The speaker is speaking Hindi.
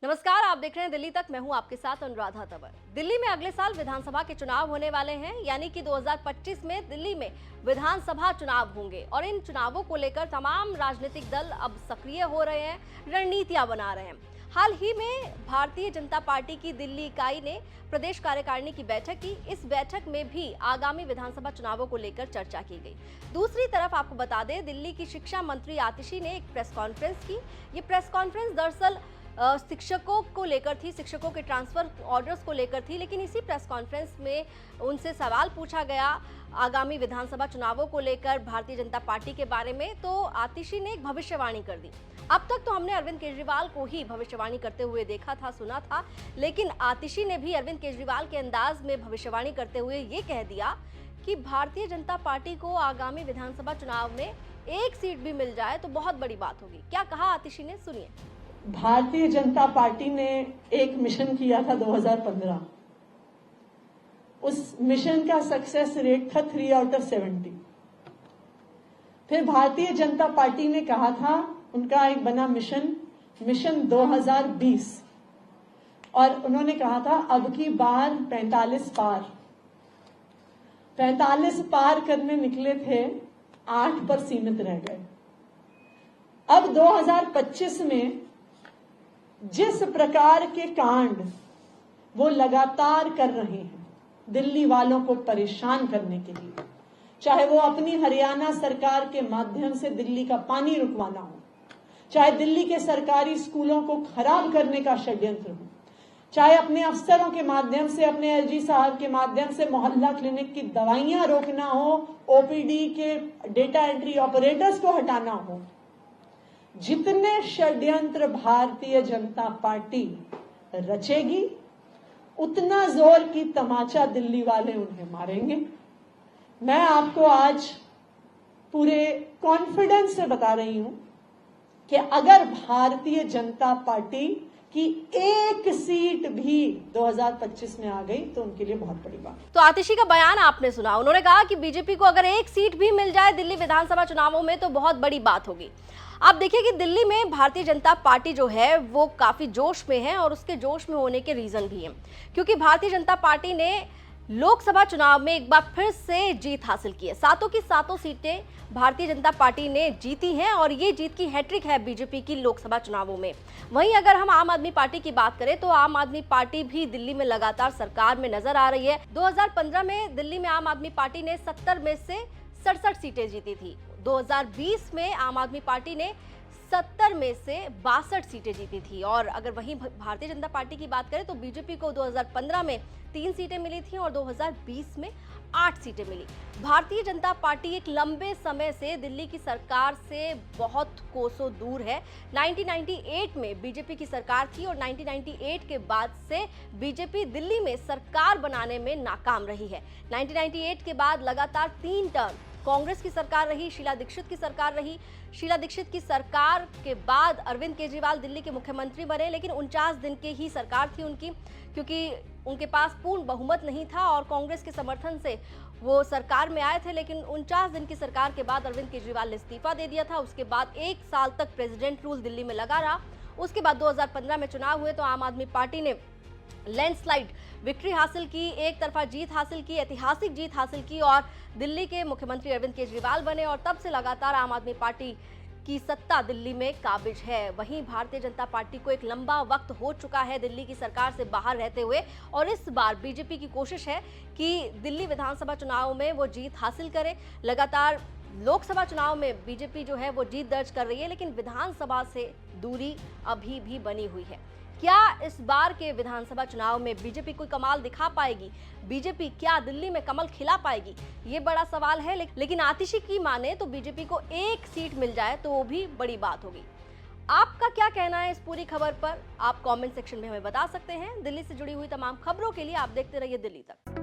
नमस्कार, आप देख रहे हैं दिल्ली तक। मैं हूं आपके साथ अनुराधा तंवर। दिल्ली में अगले साल विधानसभा के चुनाव होने वाले हैं, यानी कि 2025 में दिल्ली में विधानसभा चुनाव होंगे और इन चुनावों को लेकर तमाम राजनीतिक दल अब सक्रिय हो रहे हैं, रणनीतियां बना रहे हैं। हाल ही में भारतीय जनता पार्टी की दिल्ली इकाई ने प्रदेश कार्यकारिणी की बैठक की। इस बैठक में भी आगामी विधानसभा चुनावों को लेकर चर्चा की गई। दूसरी तरफ आपको बता दें, दिल्ली की शिक्षा मंत्री आतिशी ने एक प्रेस कॉन्फ्रेंस की। ये प्रेस कॉन्फ्रेंस दरअसल शिक्षकों को लेकर थी, शिक्षकों के ट्रांसफर ऑर्डर्स को लेकर थी, लेकिन इसी प्रेस कॉन्फ्रेंस में उनसे सवाल पूछा गया आगामी विधानसभा चुनावों को लेकर भारतीय जनता पार्टी के बारे में, तो आतिशी ने एक भविष्यवाणी कर दी। अब तक तो हमने अरविंद केजरीवाल को ही भविष्यवाणी करते हुए देखा था, सुना था, लेकिन आतिशी ने भी अरविंद केजरीवाल के अंदाज में भविष्यवाणी करते हुए ये कह दिया कि भारतीय जनता पार्टी को आगामी विधानसभा चुनाव में एक सीट भी मिल जाए तो बहुत बड़ी बात होगी। क्या कहा आतिशी ने, सुनिए। भारतीय जनता पार्टी ने एक मिशन किया था 2015। उस मिशन का सक्सेस रेट था 3 आउट ऑफ 70। फिर भारतीय जनता पार्टी ने कहा था, उनका एक बना मिशन 2020, और उन्होंने कहा था अब की बार 45 पार करने निकले थे, 8 पर सीमित रह गए। अब 2025 में जिस प्रकार के कांड वो लगातार कर रहे हैं दिल्ली वालों को परेशान करने के लिए, चाहे वो अपनी हरियाणा सरकार के माध्यम से दिल्ली का पानी रुकवाना हो, चाहे दिल्ली के सरकारी स्कूलों को खराब करने का षड्यंत्र हो, चाहे अपने अफसरों के माध्यम से, अपने एलजी साहब के माध्यम से मोहल्ला क्लिनिक की दवाइयां रोकना हो, ओपीडी के डेटा एंट्री ऑपरेटर्स को हटाना हो, जितने षड्यंत्र भारतीय जनता पार्टी रचेगी उतना जोर की तमाचा दिल्ली वाले उन्हें मारेंगे। मैं आपको आज पूरे कॉन्फिडेंस से बता रही हूं कि अगर भारतीय जनता पार्टी की एक सीट भी 2025 में आ गई तो उनके लिए बहुत बड़ी बात। तो आतिशी का बयान आपने सुना। उन्होंने कहा कि बीजेपी को अगर एक सीट भी मिल जाए दिल्ली विधानसभा चुनावों में तो बहुत बड़ी बात होगी। आप देखिए कि दिल्ली में भारतीय जनता पार्टी जो है वो काफी जोश में है, और उसके जोश में होने के रीजन भी हैं, क्योंकि भारतीय जनता पार्टी ने लोकसभा चुनाव में एक बार फिर से जीत हासिल की है। सातों की सातों सीटें भारतीय जनता पार्टी ने जीती हैं और ये जीत की हैट्रिक है बीजेपी की लोकसभा चुनावों में। वहीं अगर हम आम आदमी पार्टी की बात करें तो आम आदमी पार्टी भी दिल्ली में लगातार सरकार में नजर आ रही है। 2015 में दिल्ली में आम आदमी पार्टी ने 70 में से 67 सीटें जीती थी। 2020 में आम आदमी पार्टी ने 70 में से 62 सीटें जीती थी। और अगर वहीं भारतीय जनता पार्टी की बात करें तो बीजेपी को 2015 में 3 सीटें मिली थी और 2020 में 8 सीटें मिली। भारतीय जनता पार्टी एक लंबे समय से दिल्ली की सरकार से बहुत कोसों दूर है। 1998 में बीजेपी की सरकार थी और 1998 के बाद से बीजेपी दिल्ली में सरकार बनाने में नाकाम रही है। 1998 के बाद लगातार 3 टर्म कांग्रेस की सरकार रही, शीला दीक्षित की सरकार रही। शीला दीक्षित की सरकार के बाद अरविंद केजरीवाल दिल्ली के मुख्यमंत्री बने, लेकिन 49 दिन की ही सरकार थी उनकी, क्योंकि उनके पास पूर्ण बहुमत नहीं था और कांग्रेस के समर्थन से वो सरकार में आए थे। लेकिन 49 दिन की सरकार के बाद अरविंद केजरीवाल ने इस्तीफा दे दिया था। उसके बाद 1 साल तक प्रेसिडेंट रूल दिल्ली में लगा रहा। उसके बाद 2015 में चुनाव हुए तो आम आदमी पार्टी ने लैंडस्लाइड विक्ट्री हासिल की, एक तरफा जीत हासिल की, ऐतिहासिक जीत हासिल की और दिल्ली के मुख्यमंत्री अरविंद केजरीवाल बने। और तब से लगातार आम आदमी पार्टी की सत्ता दिल्ली में काबिज है। वहीं भारतीय जनता पार्टी को एक लंबा वक्त हो चुका है दिल्ली की सरकार से बाहर रहते हुए, और इस बार बीजेपी की कोशिश है कि दिल्ली विधानसभा चुनाव में वो जीत हासिल करे। लगातार लोकसभा चुनाव में बीजेपी जो है वो जीत दर्ज कर रही है, लेकिन विधानसभा से दूरी अभी भी बनी हुई है। क्या इस बार के विधानसभा चुनाव में बीजेपी कोई कमाल दिखा पाएगी? बीजेपी क्या दिल्ली में कमल खिला पाएगी? ये बड़ा सवाल है। लेकिन आतिशी की माने तो बीजेपी को एक सीट मिल जाए तो वो भी बड़ी बात होगी। आपका क्या कहना है इस पूरी खबर पर? आप कमेंट सेक्शन में हमें बता सकते हैं। दिल्ली से जुड़ी हुई तमाम खबरों के लिए आप देखते रहिए दिल्ली तक।